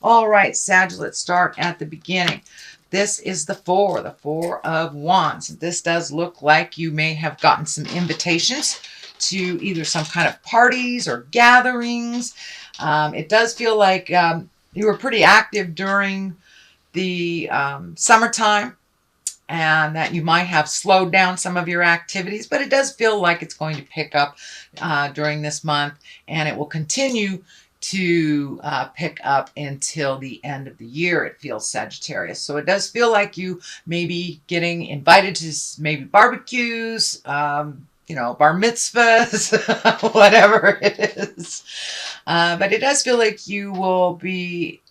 All right, Sag, let's start at the beginning. This is the Four of Wands. This does look like you may have gotten some invitations to either some kind of parties or gatherings. It does feel like you were pretty active during the summertime and that you might have slowed down some of your activities, but it does feel like it's going to pick up during this month, and it will continue to pick up until the end of the year, it feels, Sagittarius. So it does feel like you may be getting invited to maybe barbecues, bar mitzvahs, whatever it is. But it does feel like you will be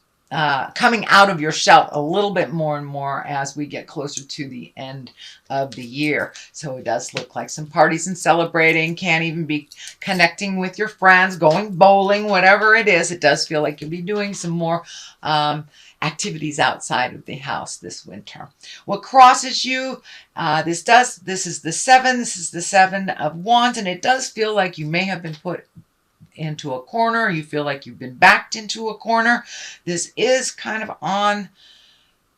coming out of your shell a little bit more and more as we get closer to the end of the year. So it does look like some parties and celebrating, can even be connecting with your friends, going bowling, whatever it is. It does feel like you'll be doing some more activities outside of the house this winter. What crosses you, this is the seven, this is the Seven of Wands, and it does feel like you may have been put into a corner. You feel like you've been backed into a corner. This is kind of on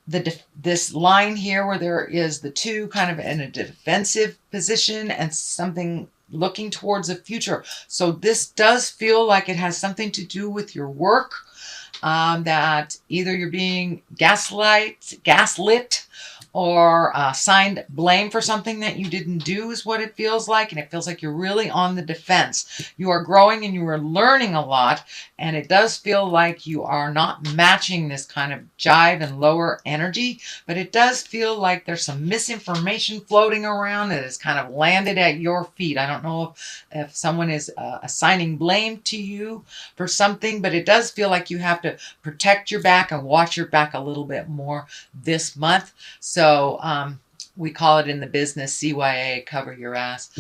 this line here where there is the two kind of in a defensive position and something looking towards the future. So this does feel like it has something to do with your work, that either you're being gaslit, or assigned blame for something that you didn't do is what it feels like. And it feels like you're really on the defense. You are growing and you are learning a lot. And it does feel like you are not matching this kind of jive and lower energy. But it does feel like there's some misinformation floating around that has kind of landed at your feet. I don't know if someone is assigning blame to you for something, but it does feel like you have to protect your back and watch your back a little bit more this month. So we call it in the business CYA, cover your ass.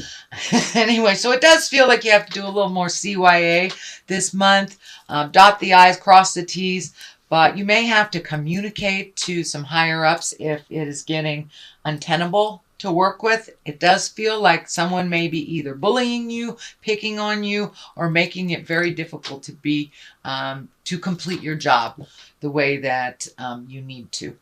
Anyway, so it does feel like you have to do a little more CYA this month. Dot the I's, cross the T's. But you may have to communicate to some higher ups if it is getting untenable to work with. It does feel like someone may be either bullying you, picking on you, or making it very difficult to complete your job the way that you need to.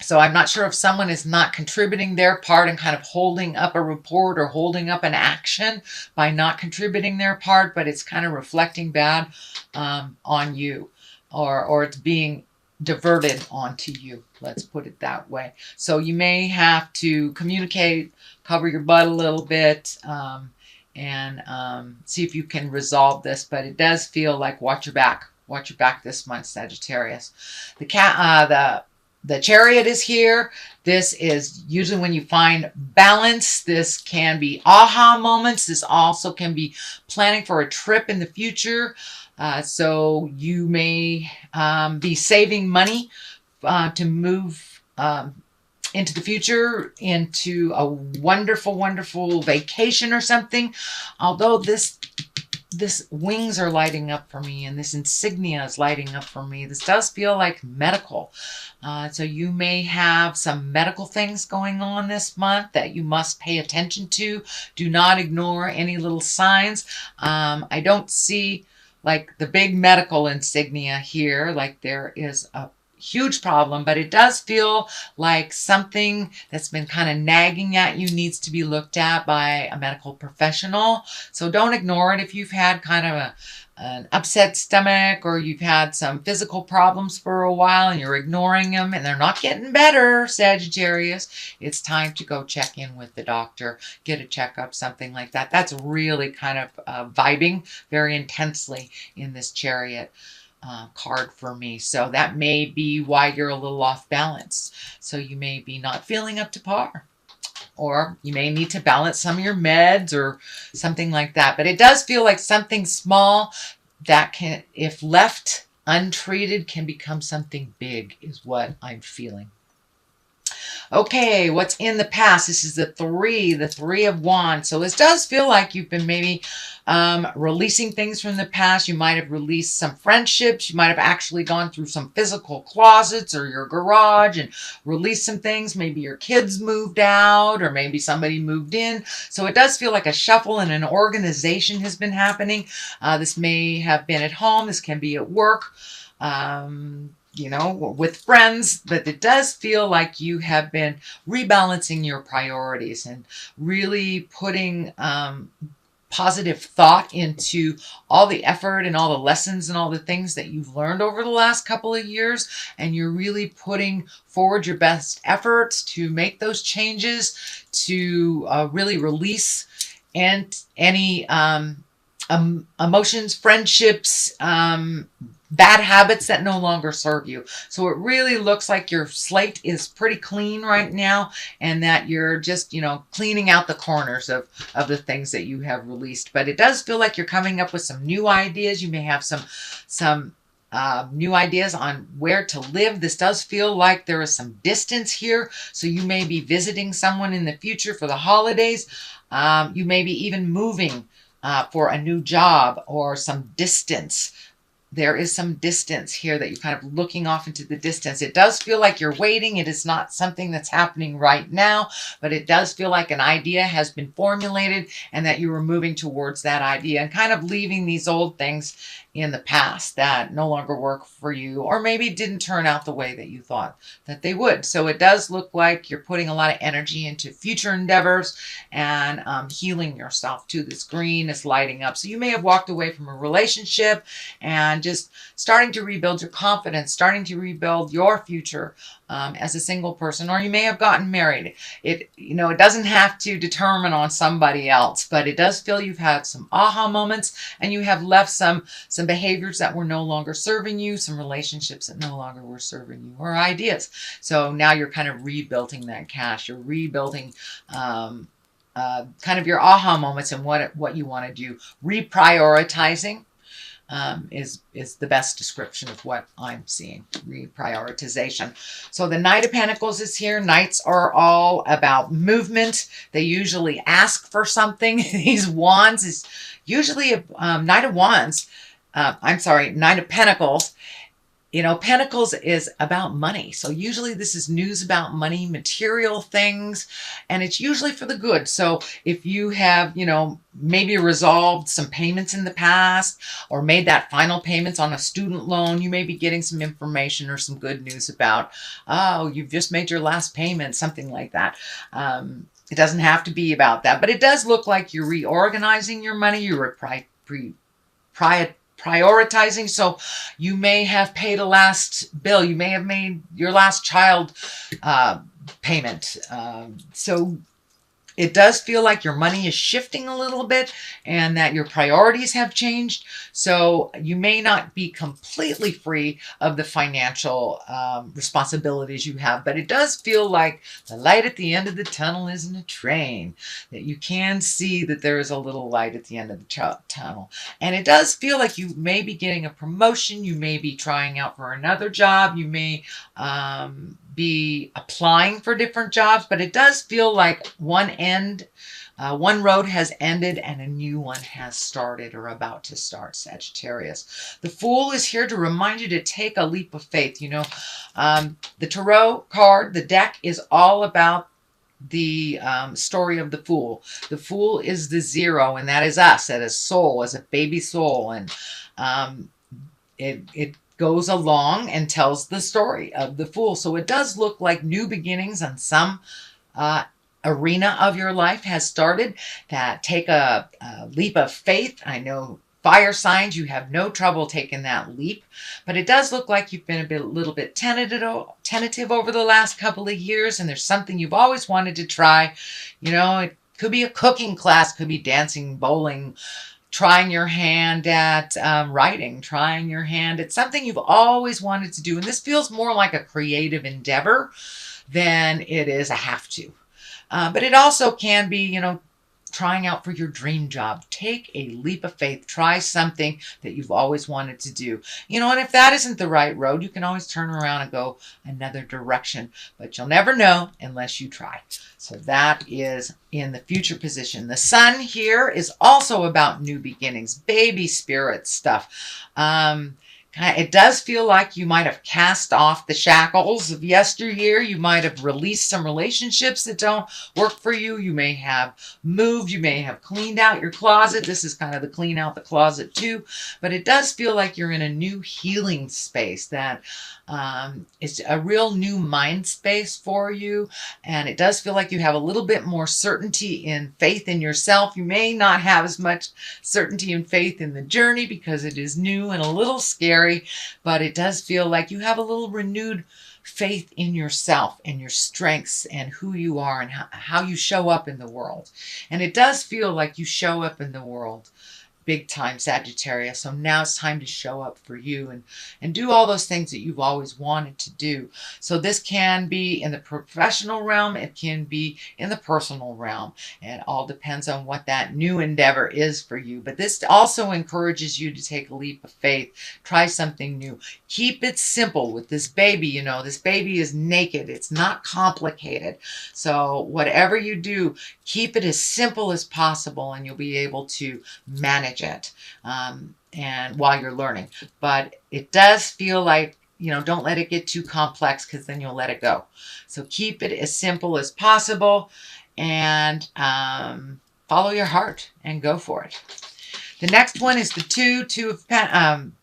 So I'm not sure if someone is not contributing their part and kind of holding up a report or holding up an action by not contributing their part, but it's kind of reflecting bad on you, or it's being diverted onto you. Let's put it that way. So you may have to communicate, cover your butt a little bit, and see if you can resolve this. But it does feel like watch your back. Watch your back this month, Sagittarius. The Chariot is here. This is usually when you find balance. This can be aha moments. This also can be planning for a trip in the future. So you may be saving money to move into the future, into a wonderful, wonderful vacation or something. Although this wings are lighting up for me and this insignia is lighting up for me. This does feel like medical. So you may have some medical things going on this month that you must pay attention to. Do not ignore any little signs. I don't see like the big medical insignia here, like there is a huge problem, but it does feel like something that's been kind of nagging at you needs to be looked at by a medical professional. So don't ignore it if you've had kind of an upset stomach, or you've had some physical problems for a while and you're ignoring them and they're not getting better, Sagittarius. It's time to go check in with the doctor, get a checkup, something like that. That's really kind of vibing very intensely in this Chariot card for me. So that may be why you're a little off balance. So you may be not feeling up to par, or you may need to balance some of your meds or something like that. But it does feel like something small that can, if left untreated, can become something big is what I'm feeling. Okay, what's in the past? This is the Three of Wands. So this does feel like you've been maybe releasing things from the past. You might have released some friendships. You might have actually gone through some physical closets or your garage and released some things. Maybe your kids moved out, or maybe somebody moved in. So it does feel like a shuffle and an organization has been happening. This may have been at home. This can be at work. with friends, but it does feel like you have been rebalancing your priorities and really putting positive thought into all the effort and all the lessons and all the things that you've learned over the last couple of years. And you're really putting forward your best efforts to make those changes, to really release and any emotions, friendships, bad habits that no longer serve you. So it really looks like your slate is pretty clean right now, and that you're just, cleaning out the corners of the things that you have released. But it does feel like you're coming up with some new ideas. You may have some new ideas on where to live. This does feel like there is some distance here. So you may be visiting someone in the future for the holidays. You may be even moving for a new job or some distance. There is some distance here that you're kind of looking off into the distance. It does feel like you're waiting. It is not something that's happening right now, but it does feel like an idea has been formulated and that you are moving towards that idea and kind of leaving these old things in the past that no longer work for you, or maybe didn't turn out the way that you thought that they would. So it does look like you're putting a lot of energy into future endeavors and healing yourself too. This green is lighting up. So you may have walked away from a relationship and just starting to rebuild your confidence, starting to rebuild your future as a single person, or you may have gotten married. It doesn't have to determine on somebody else, but it does feel you've had some aha moments and you have left some behaviors that were no longer serving you, some relationships that no longer were serving you, or ideas. So now you're kind of rebuilding that cash. You're rebuilding kind of your aha moments and what you want to do. Reprioritizing is the best description of what I'm seeing. Reprioritization. So the Knight of Pentacles is here. Knights are all about movement. They usually ask for something. These wands is usually a Knight of Wands. Knight of Pentacles. Pentacles is about money. So usually this is news about money, material things, and it's usually for the good. So if you have, maybe resolved some payments in the past or made that final payments on a student loan, you may be getting some information or some good news about, oh, you've just made your last payment, something like that. It doesn't have to be about that, but it does look like you're reorganizing your money. You're prioritizing. So you may have paid a last bill. You may have made your last child payment. So it does feel like your money is shifting a little bit and that your priorities have changed. So you may not be completely free of the financial responsibilities you have, but it does feel like the light at the end of the tunnel isn't a train, that you can see that there is a little light at the end of the tunnel. And it does feel like you may be getting a promotion. You may be trying out for another job. You may be applying for different jobs, but it does feel like one road has ended and a new one has started or about to start, Sagittarius. The Fool is here to remind you to take a leap of faith. The Tarot card, the deck, is all about the story of the Fool. The Fool is the zero, and that is us as a soul, as a baby soul. And it goes along and tells the story of the Fool. So it does look like new beginnings on some arena of your life has started. That take a leap of faith. I know fire signs, you have no trouble taking that leap, but it does look like you've been a little bit tentative over the last couple of years, and there's something you've always wanted to try. It could be a cooking class, could be dancing, bowling, trying your hand at writing, trying your hand at something you've always wanted to do. And this feels more like a creative endeavor than it is a have to. But it also can be, trying out for your dream job. Take a leap of faith. Try something that you've always wanted to do. And if that isn't the right road, you can always turn around and go another direction. But you'll never know unless you try. So that is in the future position. The Sun here is also about new beginnings, baby spirit stuff. It does feel like you might have cast off the shackles of yesteryear. You might have released some relationships that don't work for you. You may have moved. You may have cleaned out your closet. This is kind of the clean out the closet too. But it does feel like you're in a new healing space that is a real new mind space for you. And it does feel like you have a little bit more certainty in faith in yourself. You may not have as much certainty and faith in the journey because it is new and a little scary, but it does feel like you have a little renewed faith in yourself and your strengths and who you are and how you show up in the world. And it does feel like you show up in the world big time, Sagittarius. So now it's time to show up for you and do all those things that you've always wanted to do. So this can be in the professional realm. It can be in the personal realm. It all depends on what that new endeavor is for you. But this also encourages you to take a leap of faith. Try something new. Keep it simple with this baby. You know, this baby is naked. It's not complicated. So whatever you do, keep it as simple as possible and you'll be able to manage it and while you're learning. But it does feel like, you know, don't let it get too complex because then you'll let it go. So keep it as simple as possible and follow your heart and go for it. The next one is the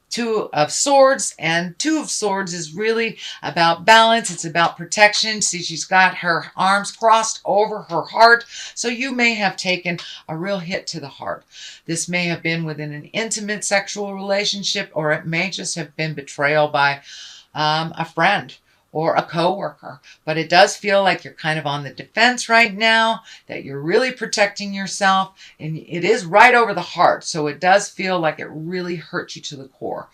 Two of Swords, and Two of Swords is really about balance. It's about protection. See, she's got her arms crossed over her heart. So you may have taken a real hit to the heart. This may have been within an intimate sexual relationship, or it may just have been betrayal by a friend or a coworker. But it does feel like you're kind of on the defense right now, that you're really protecting yourself, and it is right over the heart. So it does feel like it really hurts you to the core.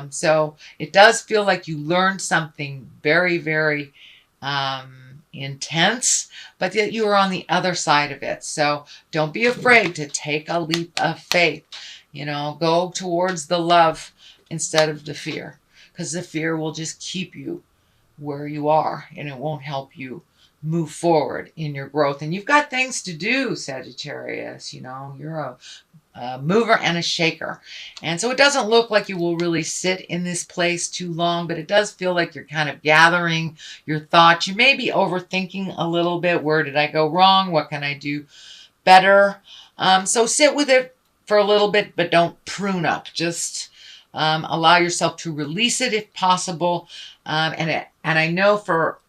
So it does feel like you learned something very, very intense, but that you are on the other side of it. So don't be afraid to take a leap of faith. You know, go towards the love instead of the fear, because the fear will just keep you where you are and it won't help you move forward in your growth. And you've got things to do, Sagittarius. You know, you're a mover and a shaker. And so it doesn't look like you will really sit in this place too long, but it does feel like you're kind of gathering your thoughts. You may be overthinking a little bit. Where did I go wrong? What can I do better? So sit with it for a little bit, but don't prune up. Just allow yourself to release it if possible. And I know for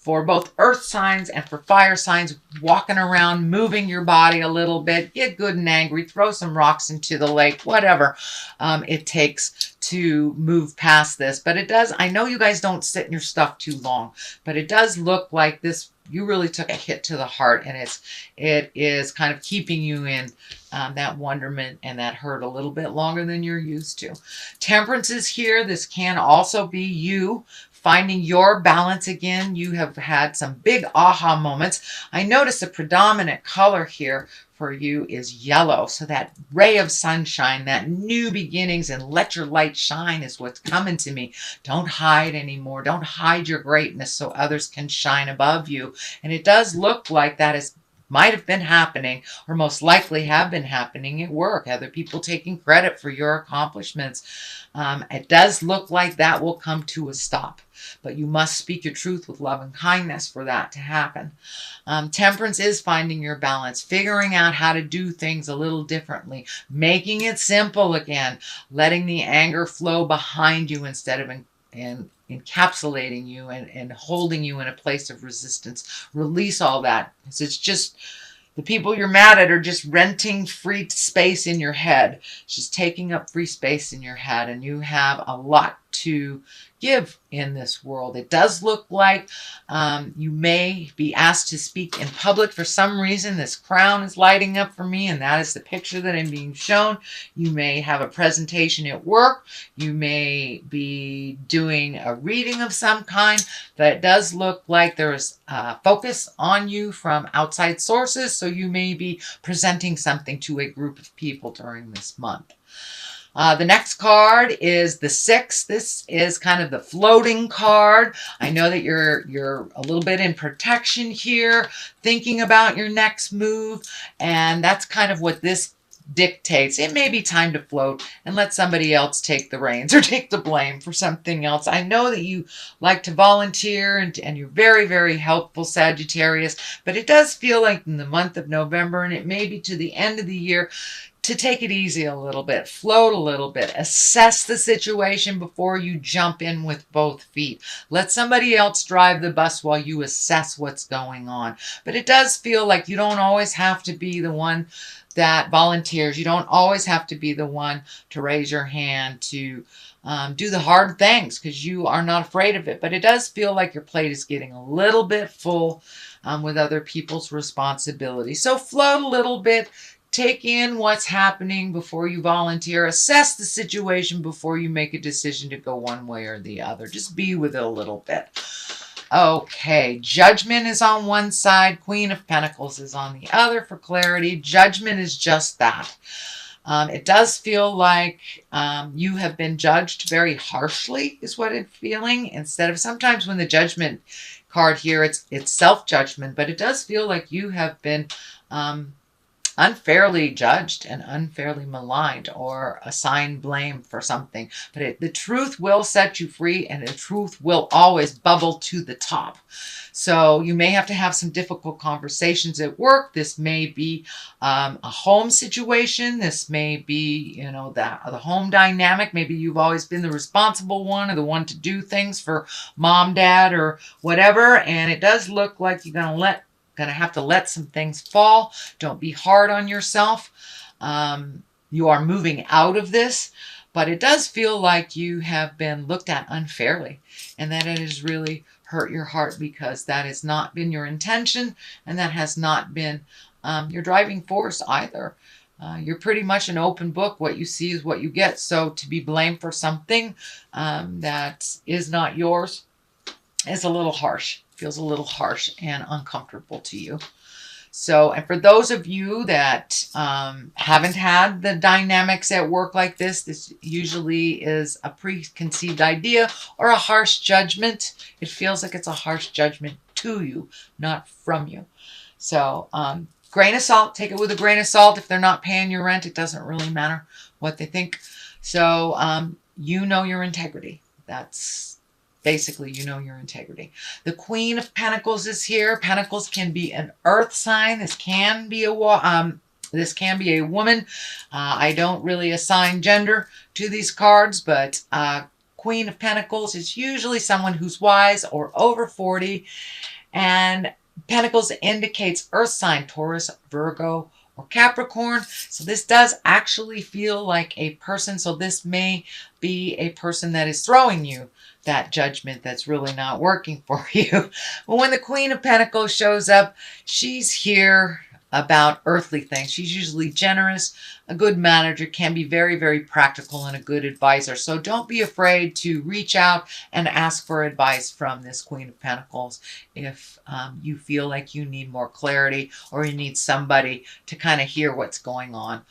both earth signs and for fire signs, walking around, moving your body a little bit, get good and angry, throw some rocks into the lake, whatever it takes to move past this. But it does, I know you guys don't sit in your stuff too long, but it does look like this, you really took a hit to the heart, and it is kind of keeping you in that wonderment and that hurt a little bit longer than you're used to. Temperance is here. This can also be you finding your balance again. You have had some big aha moments. I notice the predominant color here for you is yellow. So that ray of sunshine, that new beginnings and let your light shine is what's coming to me. Don't hide anymore. Don't hide your greatness so others can shine above you. And it does look like that is might have been happening, or most likely have been happening at work. Other people taking credit for your accomplishments. It does look like that will come to a stop, but you must speak your truth with love and kindness for that to happen. Temperance is finding your balance, figuring out how to do things a little differently, making it simple again, letting the anger flow behind you instead of encapsulating you and holding you in a place of resistance. Release all that. It's just the people you're mad at are just renting free space in your head. It's just taking up free space in your head, and you have a lot to give in this world. It does look like you may be asked to speak in public for some reason. This crown is lighting up for me, and that is the picture that I'm being shown. You may have a presentation at work. You may be doing a reading of some kind, but it does look like there's focus on you from outside sources, so you may be presenting something to a group of people during this month. The next card is the 6. This is kind of the floating card. I know that you're a little bit in protection here, thinking about your next move, and that's kind of what this dictates it may be time to float and let somebody else take the reins or take the blame for something else. I know that you like to volunteer and you're very, very helpful, Sagittarius, but it does feel like in the month of November, and it may be to the end of the year, to take it easy a little bit, float a little bit, assess the situation before you jump in with both feet. Let somebody else drive the bus while you assess what's going on. But it does feel like you don't always have to be the one that volunteers. You don't always have to be the one to raise your hand to do the hard things, because you are not afraid of it. But it does feel like your plate is getting a little bit full with other people's responsibilities. So float a little bit. Take in what's happening before you volunteer. Assess the situation before you make a decision to go one way or the other. Just be with it a little bit. Okay, Judgment is on one side. Queen of Pentacles is on the other for clarity. Judgment is just that. It does feel like you have been judged very harshly, is what it's feeling. Instead of, sometimes when the Judgment card here, it's self-judgment, but it does feel like you have been unfairly judged and unfairly maligned or assigned blame for something. But the truth will set you free, and the truth will always bubble to the top. So you may have to have some difficult conversations at work. This may be a home situation. This may be, you know, the home dynamic. Maybe you've always been the responsible one or the one to do things for mom, dad, or whatever. And it does look like you're going to have to let some things fall. Don't be hard on yourself. You are moving out of this, but it does feel like you have been looked at unfairly, and that it has really hurt your heart, because that has not been your intention, and that has not been your driving force either. You're pretty much an open book. What you see is what you get. So to be blamed for something that is not yours is a little harsh. Feels a little harsh and uncomfortable to you. So, and for those of you that haven't had the dynamics at work like this usually is a preconceived idea or a harsh judgment. It feels like it's a harsh judgment to you, not from you. So, grain of salt, take it with a grain of salt. If they're not paying your rent, it doesn't really matter what they think. So, you know your integrity. That's basically, you know your integrity. The Queen of Pentacles is here. Pentacles can be an earth sign. This can be a woman. I don't really assign gender to these cards, but Queen of Pentacles is usually someone who's wise or over 40. And Pentacles indicates earth sign, Taurus, Virgo, or Capricorn. So this does actually feel like a person. So this may be a person that is throwing you that judgment that's really not working for you. But when the Queen of Pentacles shows up, she's here about earthly things. She's usually generous, a good manager, can be very, very practical, and a good advisor. So don't be afraid to reach out and ask for advice from this Queen of Pentacles if you feel like you need more clarity, or you need somebody to kind of hear what's going on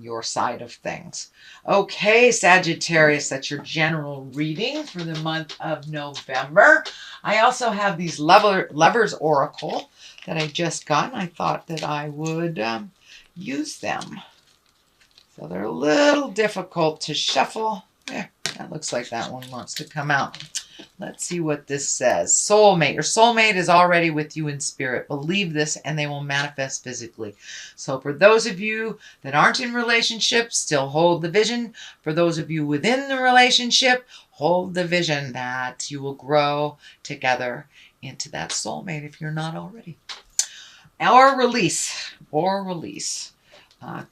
your side of things. Okay, Sagittarius, that's your general reading for the month of November. I also have these Lovers Oracle that I just got, and I thought that I would use them. So they're a little difficult to shuffle. Yeah, that looks like that one wants to come out. Let's see what this says. Soulmate. Your soulmate is already with you in spirit. Believe this and they will manifest physically. So for those of you that aren't in relationships, still hold the vision. For those of you within the relationship, hold the vision that you will grow together into that soulmate if you're not already. Or release.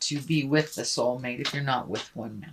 To be with the soulmate if you're not with one now.